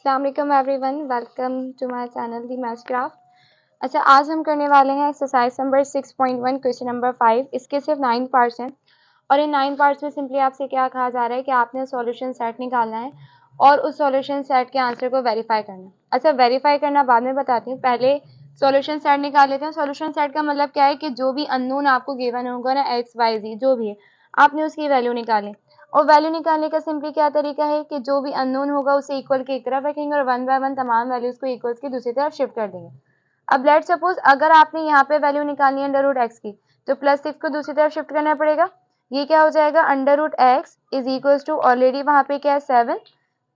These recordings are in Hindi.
अस्सलाम वालेकुम everyone, welcome to my channel the maths craft. अच्छा, आज हम करने वाले हैं एक्सरसाइज नंबर 6.1 क्वेश्चन नंबर 5। इसके सिर्फ 9 पार्ट्स हैं और इन 9 पार्ट्स में सिंपली आपसे क्या कहा जा रहा है कि आपने सॉल्यूशन सेट निकालना है और उस सॉल्यूशन सेट के आंसर को वेरीफाई करना है। अच्छा, वेरीफाई करना बाद में बताती हूँ, पहले सॉल्यूशन सेट निकाल लेते हैं। सॉल्यूशन सेट का मतलब क्या है कि जो भी अननोन आपको गिवन होगा ना, एक्स वाई जी जो भी है, आपने उसकी वैल्यू निकालें। और वैल्यू निकालने का सिंपली क्या तरीका है कि जो भी अननोन होगा उसे इक्वल के एक तरफ रखेंगे और वन बाय वन तमाम वैल्यूज को इक्वल्स की दूसरी तरफ शिफ्ट कर देंगे। अब लेट सपोज अगर आपने यहाँ पे वैल्यू निकालनी है अंडर रूट एक्स की, तो प्लस 6 को दूसरी तरफ शिफ्ट करना पड़ेगा। ये क्या हो जाएगा, under root x is equal to already वहां पे क्या है 7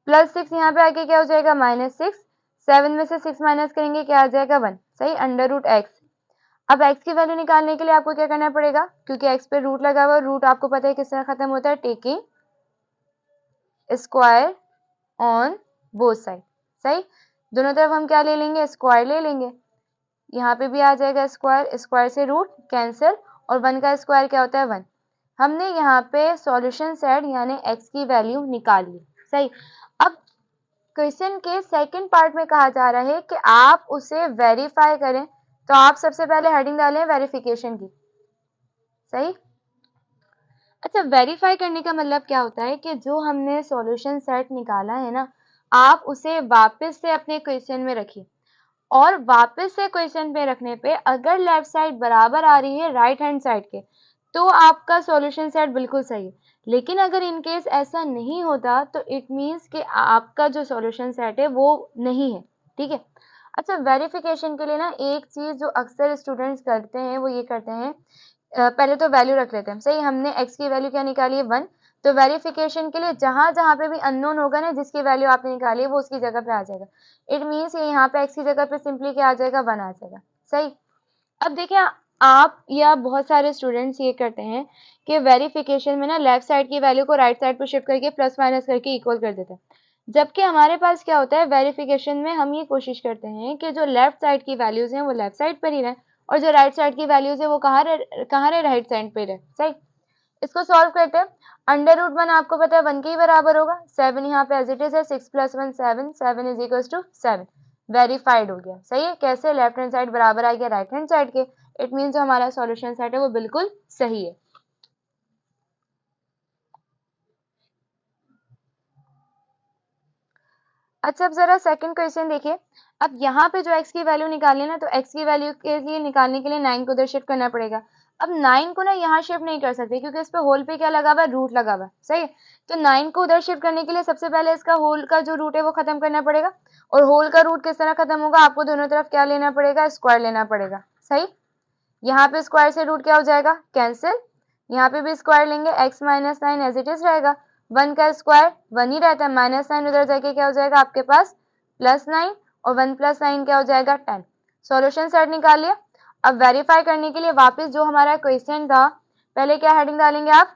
प्लस 6, यहाँ पे आके क्या हो जाएगा -6। 7 में से 6 माइनस करेंगे क्या आ जाएगा 1, सही, अंडर रूट एक्स। अब x की वैल्यू निकालने के लिए आपको क्या करना पड़ेगा, क्योंकि x पे रूट लगा हुआ, रूट आपको पता है किस तरह खत्म होता है, taking square on both side, सही। दोनों तरफ हम क्या ले लेंगे, स्क्वायर ले लेंगे। यहाँ पे भी आ जाएगा स्क्वायर, स्क्वायर से रूट कैंसिल और 1 का स्क्वायर क्या होता है 1। हमने यहाँ पे सॉल्यूशन सेट यानी x की वैल्यू निकाल ली, सही। अब क्वेश्चन के सेकंड पार्ट में कहा जा रहा है कि आप उसे वेरीफाई करें, तो आप सबसे पहले हेडिंग डालें वेरिफिकेशन की, सही। अच्छा, वेरीफाई करने का मतलब क्या होता है कि जो हमने सॉल्यूशन सेट निकाला है ना, आप उसे वापस से अपने क्वेश्चन में रखिए और वापस से क्वेश्चन पे रखने पे अगर लेफ्ट साइड बराबर आ रही है राइट हैंड साइड के, तो आपका सॉल्यूशन सेट बिल्कुल सही है। लेकिन अगर इन केस ऐसा नहीं होता तो इट मीन्स कि आपका जो सॉल्यूशन सेट है वो नहीं है, ठीक है। अच्छा, वेरिफिकेशन के लिए ना एक चीज जो अक्सर स्टूडेंट्स करते हैं वो ये करते हैं, पहले तो वैल्यू रख लेते हैं, सही। हमने x की वैल्यू क्या निकाली है 1, तो वेरिफिकेशन के लिए जहां जहां पे भी अननोन होगा ना, जिसकी वैल्यू आपने निकाली है वो उसकी जगह पे आ जाएगा। इट मीन्स यहाँ पे x की जगह पे सिंपली क्या आ जाएगा 1 आ जाएगा, सही। अब देखिए, आप या बहुत सारे स्टूडेंट्स ये करते हैं कि वेरिफिकेशन में ना लेफ्ट साइड की वैल्यू को राइट साइड पे शिफ्ट करके प्लस माइनस करके इक्वल कर देते हैं, जबकि हमारे पास क्या होता है वेरिफिकेशन में हम ये कोशिश करते हैं कि जो लेफ्ट साइड की वैल्यूज हैं वो लेफ्ट साइड पर ही रहें और जो राइट साइड की वैल्यूज है वो कहाँ रहे राइट साइड पे रहे, सही। इसको सॉल्व करते हैं। अंडर रूट 1 आपको पता है 1 के ही बराबर होगा, 7 यहाँ पे एज इट इज है, 6 plus 1 7, 7 is equal to 7, verified हो गया, सही है। कैसे, लेफ्ट हैंड साइड बराबर आ गया राइट हैंड साइड के, इट मीन जो हमारा सॉल्यूशन सेट है वो बिल्कुल सही है। अच्छा, अब जरा सेकंड क्वेश्चन देखिए। अब यहाँ पे जो x की वैल्यू निकालनी है ना, तो x की वैल्यू के लिए निकालने के लिए 9 को उधर शिफ्ट करना पड़ेगा। अब 9 को ना यहाँ शिफ्ट नहीं कर सकते क्योंकि इस पे होल पे क्या लगा हुआ है, रूट लगा हुआ है, सही। तो 9 को उधर शिफ्ट करने के लिए सबसे पहले इसका होल का जो रूट है वो खत्म करना पड़ेगा। और होल का रूट किस तरह खत्म होगा, आपको दोनों तरफ क्या लेना पड़ेगा, स्क्वायर लेना पड़ेगा, सही। यहाँ पे स्क्वायर से रूट क्या हो जाएगा, कैंसिल। यहाँ पे भी स्क्वायर लेंगे, x minus 9 as it is रहेगा। 1 का स्क्वायर 1 ही रहता है, -9 उधर जाके क्या हो जाएगा आपके पास +9 और 1 + 9 क्या हो जाएगा 10। सॉल्यूशन सेट निकाल लिया। अब वेरीफाई करने के लिए वापस जो हमारा क्वेश्चन था, पहले क्या हेडिंग डालेंगे आप,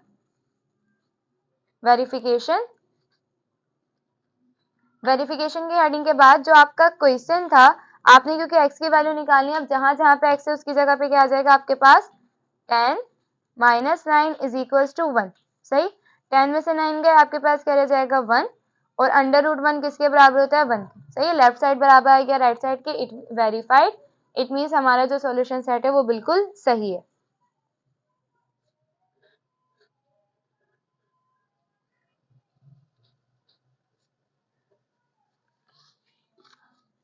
वेरिफिकेशन। वेरिफिकेशन की हेडिंग के बाद जो आपका क्वेश्चन था, आपने क्योंकि x की वैल्यू निकालनी है, अब जहां जहां पे x है उसकी जगह पे क्या आ जाएगा आपके पास 10 -9 इज इक्वल टू 1, सही। 10 में से 9 गए, आपके पास क्या रह जाएगा 1 और अंडर रूट 1 किसके बराबर होता है 1, सही। लेफ्ट साइड बराबर आ गया राइट साइड के, इट वेरीफाइड, इट मीन्स हमारा जो सॉल्यूशन सेट है वो बिल्कुल सही है।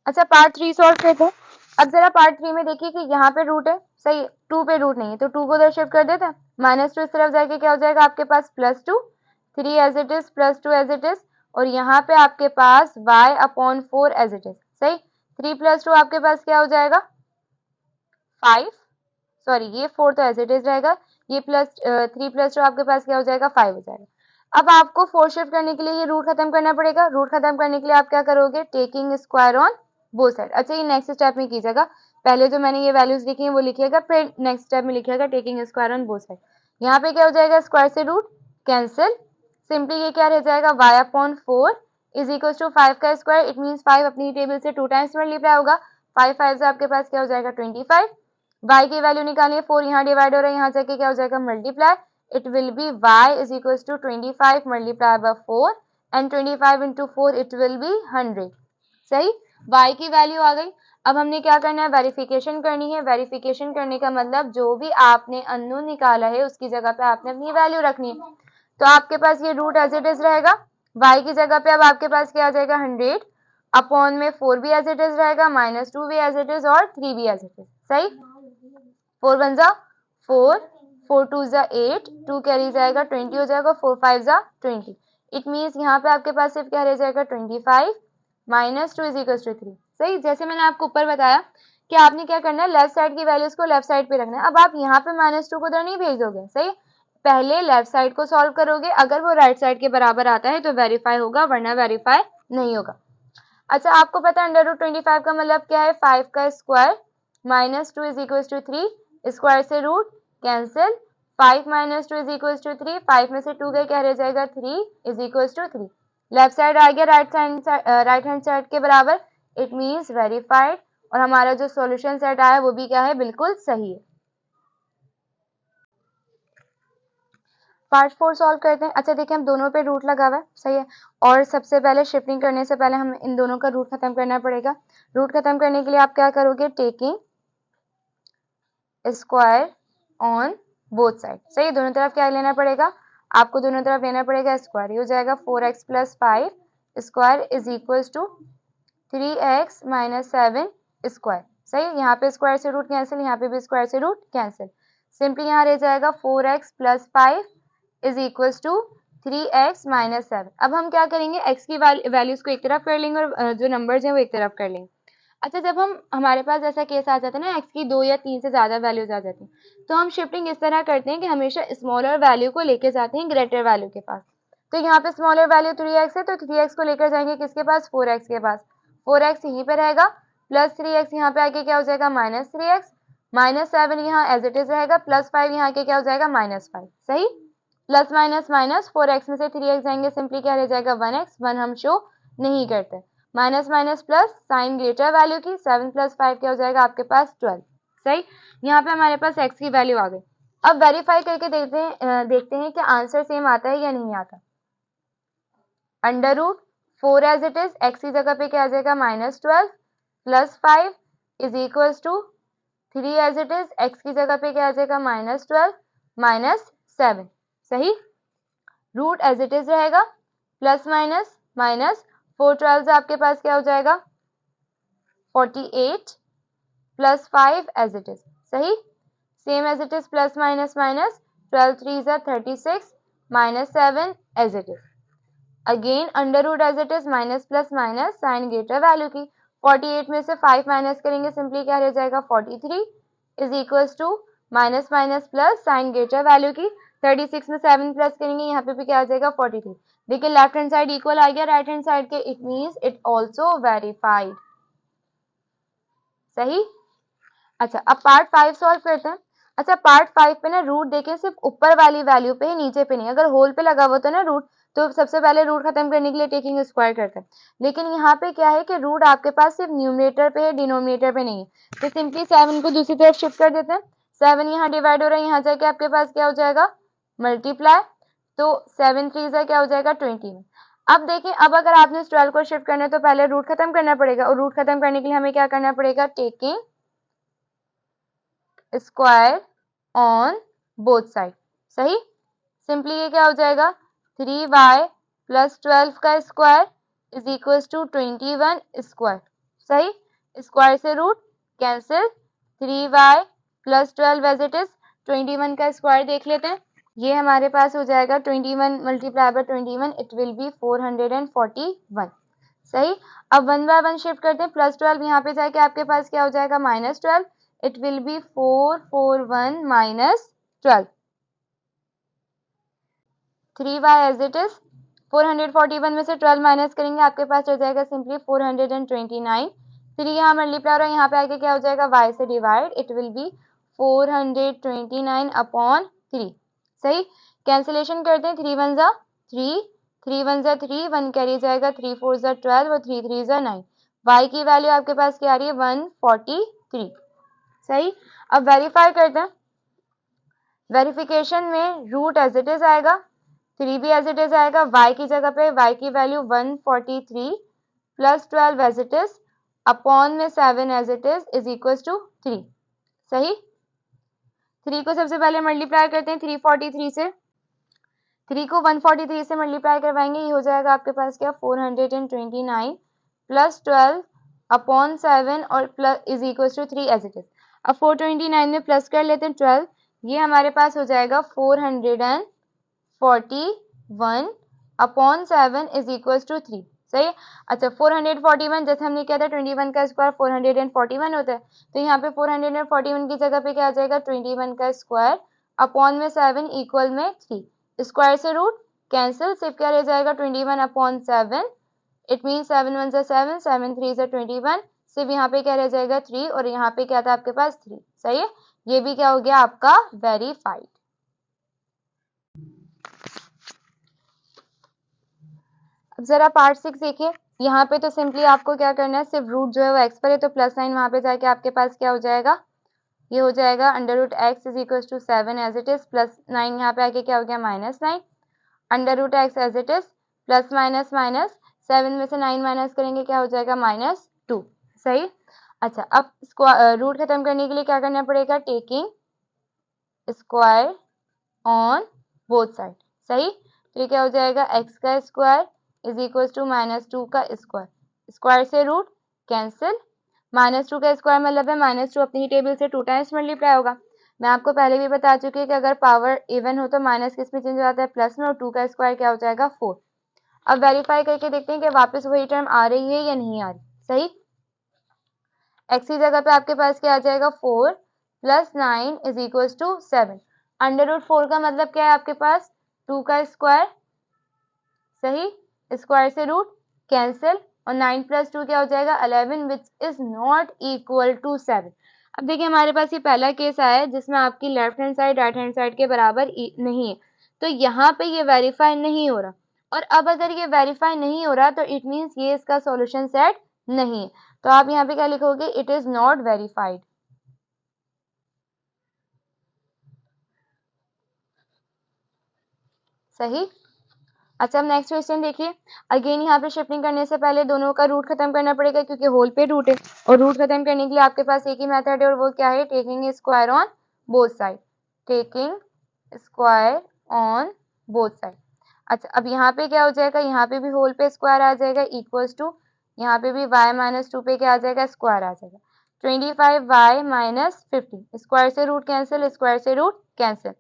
अच्छा, पार्ट 3 सॉल्व करते हैं। अब जरा पार्ट 3 में देखिए कि यहाँ पे रूट है, सही, 2 पे रूट नहीं है तो 2 को उधर शिफ्ट कर देते हैं। -2 इस तरफ जाके क्या हो जाएगा आपके पास +2, 3 as it is, +2 as it is, और यहाँ पे आपके पास y/4 एज इट इज, सही। 3 + 2 आपके पास क्या हो जाएगा 5, सॉरी ये 4 तो एज इट इज रहेगा, ये 3 + 2 आपके पास क्या हो जाएगा 5 हो जाएगा। अब आपको 4 शिफ्ट करने के लिए ये रूट खत्म करना पड़ेगा। रूट खत्म करने के लिए आप क्या करोगे, taking square on both side. अच्छा, ये नेक्स्ट स्टेप में कीजिएगा, पहले जो मैंने ये वैल्यूज लिखी है वो लिखिएगा, फिर नेक्स्ट स्टेप में लिखिएगा taking square on both side. यहाँ पे क्या हो जाएगा, स्क्वायर से रूट कैंसिल, सिंपली ये क्या रह जाएगा y/4 इज इक्वल टू 5 का स्क्वायर, इट मीन 5 अपनी टेबल से 2 टाइम्स मल्टीप्लाई होगा, 5 5 से आपके पास क्या हो जाएगा 25। y की वैल्यू निकालिए, 4 यहाँ डिवाइड हो रहा है, यहाँ जाके क्या हो जाएगा multiply, it will be y is equal to 25 multiply by 4 and 25 into 4 it will be 100, सही, y की वैल्यू आ गई। अब हमने क्या करना है, वेरिफिकेशन करनी है। वेरिफिकेशन करने का मतलब जो भी आपने अननोन निकाला है उसकी जगह पे आपने अपनी वैल्यू रखनी है। तो आपके पास ये रूट एज इट इज रहेगा, y की जगह पे अब आपके पास क्या आ जाएगा 100 अपॉन में 4 भी एज इट इज रहेगा, -2 भी एज इट इज और 3 भी एज इट इज। सही, 4 1 जा 4, 4 2 जा 8, 2 कैरी जाएगा 20 हो जाएगा, 4 5 जा 20। इट मीन्स यहाँ पे आपके पास सिर्फ क्या रह जाएगा 25 -2 इज इक्वल टू 3। सही, जैसे मैंने आपको ऊपर बताया कि आपने क्या करना है, लेफ्ट साइड की वैल्यूज को लेफ्ट साइड पे रखना है। अब आप यहाँ पे -2 को उधर नहीं भेज दोगे, सही, पहले लेफ्ट साइड को सॉल्व करोगे, अगर वो राइट साइड के बराबर आता है तो वेरीफाई होगा, वरना वेरीफाई नहीं होगा। अच्छा, आपको पता है अंडर रूट 25 का मतलब क्या है, 5 का square -2 is equal to 3, square से root cancel, 5 - 2 is equal to 3, 5 में से 2 गए, क्या रह जाएगा 3 is equal to 3। Left side आ गया राइट हैंड साइड के बराबर, इट मीन्स वेरीफाइड, और हमारा जो सॉल्यूशन सेट आया वो भी क्या है, बिल्कुल सही है। पार्ट 4 सॉल्व करते हैं। अच्छा देखिए, हम दोनों पे रूट लगा हुआ है, सही है, और सबसे पहले शिफ्टिंग करने से पहले हम इन दोनों का रूट खत्म करना पड़ेगा। रूट खत्म करने के लिए आप क्या करोगे, taking square on both side. सही, दोनों तरफ क्या लेना पड़ेगा, आपको दोनों तरफ लेना पड़ेगा स्क्वायर। ये हो जाएगा 4x + 5 square is equal to 3x - 7 square. सही, यहाँ पे स्क्वायर से रूट कैंसिल, यहाँ पे भी स्क्वायर से रूट कैंसिल, सिंपली यहाँ रह जाएगा 4x + 5 is equal to 3x - 7। अब हम क्या करेंगे, x की वैल्यूज को एक तरफ कर लेंगे और जो नंबर्स हैं वो एक तरफ कर लेंगे। अच्छा, जब हम हमारे पास ऐसा केस आ जाता है ना, x की 2 या 3 से ज़्यादा वैल्यूज आ जाती हैं, तो हम शिफ्टिंग इस तरह करते हैं कि हमेशा स्मॉलर वैल्यू को लेके जाते हैं ग्रेटर वैल्यू के पास। तो यहाँ पे स्मॉलर वैल्यू 3x है, तो 3x को लेकर जाएंगे किसके पास, 4x के पास। 4x यहीं पे रहेगा, प्लस 3x यहाँ पे आके क्या हो जाएगा -3x, -7 यहाँ एज इट इज रहेगा, प्लस 5 यहाँ के क्या हो जाएगा -5। सही, प्लस माइनस माइनस, 4x में से 3x जाएंगे, सिंपली क्या रह जाएगा 1x, 1 हम शो नहीं करते, minus minus plus, sign greater value की, 7 + 5 क्या हो जाएगा आपके पास 12। सही, यहाँ पे हमारे पास x की वैल्यू आ गई। अब वेरीफाई करके देखते हैं कि आंसर सेम आता है या नहीं आता। Under root 4 as it is, x की जगह पे क्या आ जाएगा -12 + 5 is equal to 3 as it is, x की जगह पे क्या आ जाएगा -12 - 7। सही, रूट एज इट इज रहेगा, प्लस माइनस माइनस, 4 12 आपके पास क्या हो जाएगा 48 + 5 एज इट इज। सही, same as it is, plus minus minus, 12 3 36 -7 as it is. Again under root as it is, minus plus minus, sign greater value की, 48 में से 5 माइनस करेंगे, सिंपली क्या रह जाएगा 43 is equal to minus minus plus, sign greater value की, 36 में 7 प्लस करेंगे, यहाँ पे भी क्या आ जाएगा 43। देखिए लेफ्ट हैंड साइड इक्वल आ गया राइट हैंड साइड के, it means it also verified. सही, अच्छा अब पार्ट 5 सॉल्व करते हैं। अच्छा, पार्ट 5 पे ना रूट देखें सिर्फ ऊपर वाली वैल्यू पे ही, नीचे पे नहीं। अगर होल पे लगा हुआ तो ना रूट, तो सबसे पहले रूट खत्म करने के लिए टेकिंग स्क्वायर करते हैं, लेकिन यहाँ पे क्या है कि रूट आपके पास सिर्फ न्यूमरेटर पे है, डिनोमिनेटर पे नहीं है। तो सिंपली 7 को दूसरी तरफ शिफ्ट कर देते हैं, 7 यहाँ डिवाइड हो रहा है, यहाँ जाके आपके पास क्या हो जाएगा मल्टीप्लाई, तो 7 3 क्या हो जाएगा 20। अब देखिए, अब अगर आपने 12 को शिफ्ट करना है तो पहले रूट खत्म करना पड़ेगा, और रूट खत्म करने के लिए हमें क्या करना पड़ेगा, taking square on both side. सही, सिंपली ये क्या हो जाएगा 3y + 12 का square is equal to 21 square. सही, स्क्वायर से root cancel, 3y + 12 as it is, 21 का स्क्वायर देख लेते हैं, ये हमारे पास हो जाएगा 21 × 21, इट विल बी 441। सही, अब 1 बाय 1 शिफ्ट करते हैं, प्लस 12 यहाँ पे जाके आपके पास क्या हो जाएगा -12, it will be 441 - 12, 3y as it is, 441 में से 12 माइनस करेंगे, आपके पास रह जाएगा सिंपली 429। 3 यहाँ मल्टीप्लाई हो रहा है, यहाँ पे आके क्या हो जाएगा y से divide, it will B 429 upon 3। सही, कैंसिलेशन करते हैं, 3 1 जा 3, 3 1 जा 3, 1 कैरी जाएगा, 3 4 जा 12 और 3 3 जा 9। y की वैल्यू आपके पास क्या आ रही है 143। सही, अब वेरीफाई करते हैं। वेरिफिकेशन में रूट एज इट इज आएगा, 3 भी एज इट इज आएगा, y की जगह पे y की value 143 plus 12 as it is upon में 7 as it is equal to 3। सही, 3 को सबसे पहले मल्टीप्लाई करते हैं 343 से, 3 को 143 से मल्टीप्लाई करवाएंगे, ये हो जाएगा आपके पास क्या 429 प्लस 12 अपॉन 7 और plus is equal to 3 as it is. अब 429 में प्लस कर लेते हैं 12, ये हमारे पास हो जाएगा 441 अपॉन 7 इज इक्वल टू 3। सही, अच्छा 441 जैसे हमने किया था 21 का स्क्वायर 441 होता है, तो यहाँ पे 441 की जगह पे क्या आ जाएगा 21 का स्क्वायर अपॉन में 7 इक्वल में 3, स्क्वायर से रूट कैंसिल, सिर्फ क्या रह जाएगा 21 अपॉन 7, इट मीन 7 1 से 7, 7 3 से 21, सिर्फ यहाँ पे क्या रह जाएगा 3 और यहाँ पे क्या था आपके पास 3। सही है, ये भी क्या हो गया आपका वेरीफाइड। अब जरा पार्ट 6 देखिए, यहाँ पे तो सिंपली आपको क्या करना है, सिर्फ रूट जो है वो एक्स पर है तो प्लस साइन वहां पे जाके आपके पास क्या हो जाएगा, ये हो जाएगा under root x is equal to 7 as it is plus 9 यहाँ पे आके क्या हो गया -9 under root x as it is plus minus minus 7 में से 9 माइनस करेंगे क्या हो जाएगा -2। सही, अच्छा अब रूट खत्म करने के लिए क्या करना पड़ेगा, taking square on both side. सही, तो ये क्या हो जाएगा एक्स का स्क्वायर इज इक्वल टू -2 का स्क्वायर, स्क्वायर से रूट कैंसिल, -2 का स्क्वायर मतलब है -2 अपनी ही टेबल से 2 टाइम्स मल्टीप्लाई होगा। मैं आपको पहले भी बता चुकी हूँ कि अगर पावर इवन हो तो माइनस किस में चेंज हो जाता है, प्लस में, और 2 का स्क्वायर क्या हो जाएगा 4। अब वेरीफाई करके देखते हैं कि वापस वही टर्म आ रही है या नहीं आ रही। सही, एक्स की जगह पे आपके पास क्या आ जाएगा 4 plus 9 is equal to 7, under root 4 का मतलब क्या है आपके पास 2 का स्क्वायर, सही, स्क्वायर से रूट कैंसिल, और 9 प्लस 2 क्या हो जाएगा 11 which is not equal to 7। अब देखिए हमारे पास ये पहला केस आया है जिसमें आपकी left hand side right hand side के बराबर नहीं है, तो यहाँ पे ये वेरीफाई नहीं हो रहा, और अब अगर ये वेरीफाई नहीं हो रहा तो इट मीन्स ये इसका सॉल्यूशन सेट नहीं है, तो आप यहाँ पे क्या लिखोगे, इट इज नॉट वेरीफाइड। सही, अच्छा अब नेक्स्ट क्वेश्चन देखिए, अगेन यहाँ पे शिफ्टिंग करने से पहले दोनों का रूट खत्म करना पड़ेगा क्योंकि होल पे रूट है, और रूट खत्म करने के लिए आपके पास एक ही मेथड है और वो क्या है, taking square on both side, taking square on both side. अच्छा अब यहाँ पे क्या हो जाएगा, यहाँ पे भी होल पे स्क्वायर आ जाएगा इक्वल्स टू, यहाँ पे भी y-2 पे क्या आ जाएगा स्क्वायर आ जाएगा, 25y-50, स्क्वायर से रूट कैंसिल, स्क्वायर से रूट कैंसिल,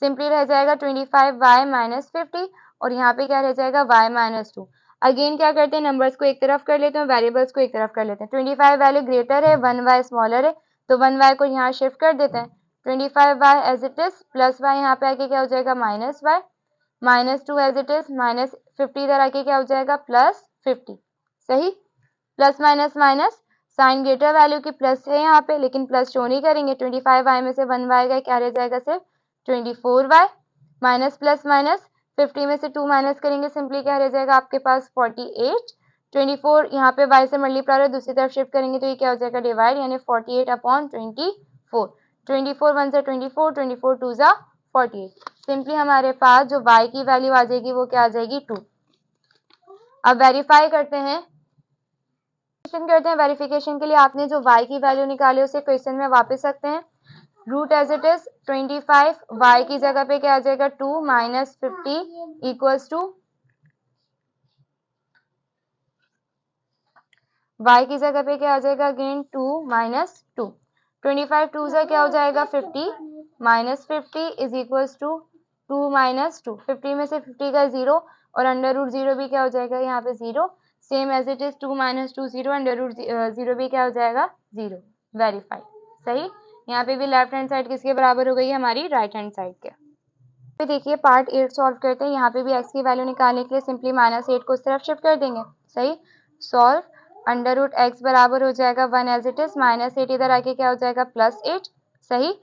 सिंपली रह जाएगा 25y-50, और यहाँ पे क्या रह जाएगा y-2। अगेन क्या करते हैं, नंबर्स को एक तरफ कर लेते हैं, वेरिएबल्स को एक तरफ कर लेते हैं। 25 वैल्यू ग्रेटर है, 1y स्मॉलर है, तो 1y को यहाँ शिफ्ट कर देते हैं, 25y as it is plus y यहाँ पे आके क्या हो जाएगा -y, -2 एज इट इज -50 इधर आके क्या हो जाएगा +50। सही, plus minus minus, sign greater value की प्लस है यहाँ पे लेकिन प्लस शो नहीं करेंगे, 25y में से 1y गए, क्या रह जाएगा सिर्फ 24y, माइनस प्लस माइनस 50 में से 2 माइनस करेंगे, सिंपली क्या रह जाएगा आपके पास 48, 24 यहाँ पे y से मल्टीप्लाई है, दूसरी तरफ शिफ्ट करेंगे तो ये क्या हो जाएगा डिवाइड, यानी 48 अपॉन 24, 24 1 से 24, 24 2 जा 48, सिंपली हमारे पास जो y की वैल्यू आ जाएगी वो क्या आ जाएगी 2। अब वेरीफाई करते हैं, वेरिफिकेशन के लिए आपने जो y की वैल्यू निकाली उसे क्वेश्चन में वापस रखते हैं, root as it is 25, y की जगह पे क्या आ जाएगा 2 -50 इक्वल्स टू, y की जगह पे क्या आ जाएगा अगेन 2 -2, 25 2 से क्या हो जाएगा 50, -50 इज इक्वल्स टू 2 -2, 50 में से 50 का 0 और अंडर रूट 0 भी क्या हो जाएगा यहाँ पे 0, same as it is 2 -2 0, under root 0 भी क्या हो जाएगा 0, वेरीफाइड। सही, यहाँ पे भी लेफ्ट हैंड साइड किसके बराबर हो गई है, हमारी राइट हैंड साइड के। फिर देखिए पार्ट 8 सॉल्व करते हैं, यहाँ पे भी x की वैल्यू निकालने के लिए सिंपली -8 को उस तरफ शिफ्ट कर देंगे। सही, सॉल्व, अंडर रूट x बराबर हो जाएगा 1 एज इट इज, -8 इधर आके क्या हो जाएगा +8। सही,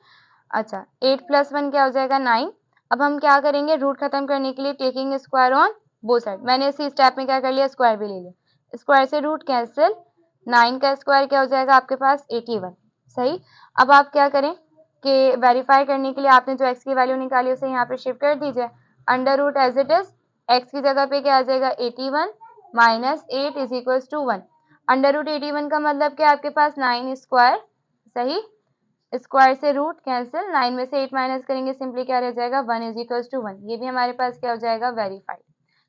अच्छा 8 + 1 क्या हो जाएगा 9। अब हम क्या करेंगे, रूट खत्म करने के लिए taking square on both side, मैंने इसी स्टेप में क्या कर लिया, स्क्वायर भी ले लिया, स्क्वायर से रूट कैंसिल, 9 का स्क्वायर क्या हो जाएगा आपके पास 81। सही, अब आप क्या करें कि वेरीफाई करने के लिए आपने जो x की वैल्यू निकाली उसे यहाँ पे शिफ्ट कर दीजिए, under root as it is, x की जगह पे क्या आ जाएगा 81 minus 8 is equal to 1। Under root 81 का मतलब क्या, आपके पास 9 स्क्वायर, सही, स्क्वायर से रूट कैंसिल, 9 में से 8 माइनस करेंगे, सिंपली क्या रह जाएगा, 1 इज इक्वल टू 1। ये भी हमारे पास क्या हो जाएगा, वेरीफाइड।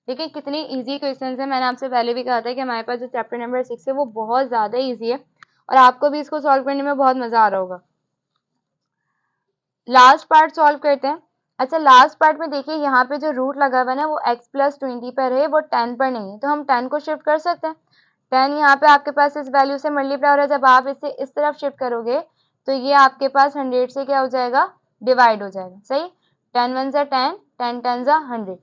देखिए कितनी इजी क्वेश्चन है, मैंने आपसे पहले भी कहा था कि हमारे पास जो चैप्टर नंबर 6 है वो बहुत ज़्यादा इजी है और आपको भी इसको सॉल्व करने में बहुत मज़ा आ रहा होगा। लास्ट पार्ट सॉल्व करते हैं। अच्छा, लास्ट पार्ट में देखिए यहाँ पे जो रूट लगा हुआ है ना वो x प्लस 20 पर है, वो 10 पर नहीं है, तो हम 10 को शिफ्ट कर सकते हैं। 10 यहाँ पे आपके पास इस वैल्यू से मल्टीप्लाई हो रहा है, जब आप इसे इस तरफ शिफ्ट करोगे तो ये आपके पास 100 से क्या हो जाएगा, डिवाइड हो जाएगा, सही। 10 1 जा 10, 10 10 जा 100।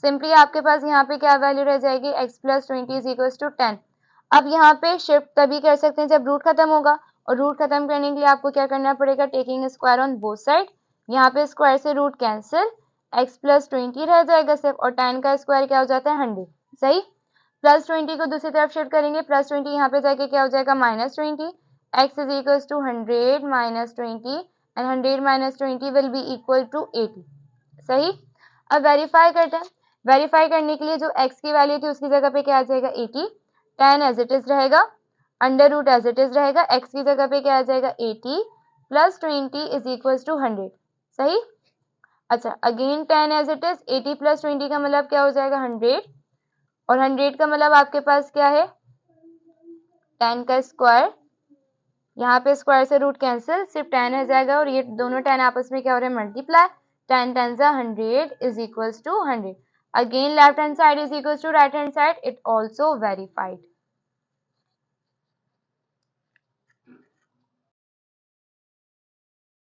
सिंपली आपके पास यहाँ पे क्या वैल्यू रह जाएगी, x plus 20 is equal to 10। अब यहाँ पे शिफ्ट तभी कर सकते हैं जब रूट खत्म होगा, और रूट खत्म करने के लिए आपको क्या करना पड़ेगा, taking square on both side. यहाँ पे स्क्वायर से रूट कैंसिल, x प्लस 20 रह जाएगा सिर्फ, और 10 का स्क्वायर क्या हो जाता है, 100, सही। प्लस 20 को दूसरी तरफ शिफ्ट करेंगे, प्लस 20 यहाँ पे जाके क्या हो जाएगा, minus 20। x is equal to 100 minus 20 and 100 minus 20 will be equal to 80, सही। अब वेरीफाई करते हैं। वेरीफाई करने के लिए जो x की वैल्यू थी उसकी जगह पे क्या आ जाएगा, 80। 10 एज इट इज रहेगा, under root as it is रहेगा, x की जगह पे क्या आ जाएगा, 80 प्लस 20 इज इक्वल टू 100, सही। अच्छा, again 10 as it is, 80 plus 20 का मतलब क्या हो जाएगा, 100, और 100 का मतलब आपके पास क्या है, 10 का स्क्वायर, यहाँ पे स्क्वायर से रूट कैंसिल, सिर्फ 10 रह जाएगा, और ये दोनों 10 आपस में क्या हो रहे हैं, मल्टीप्लाई। 10 10 जा 100 is equal to 100। Again left hand side is equal to right hand side, it also verified.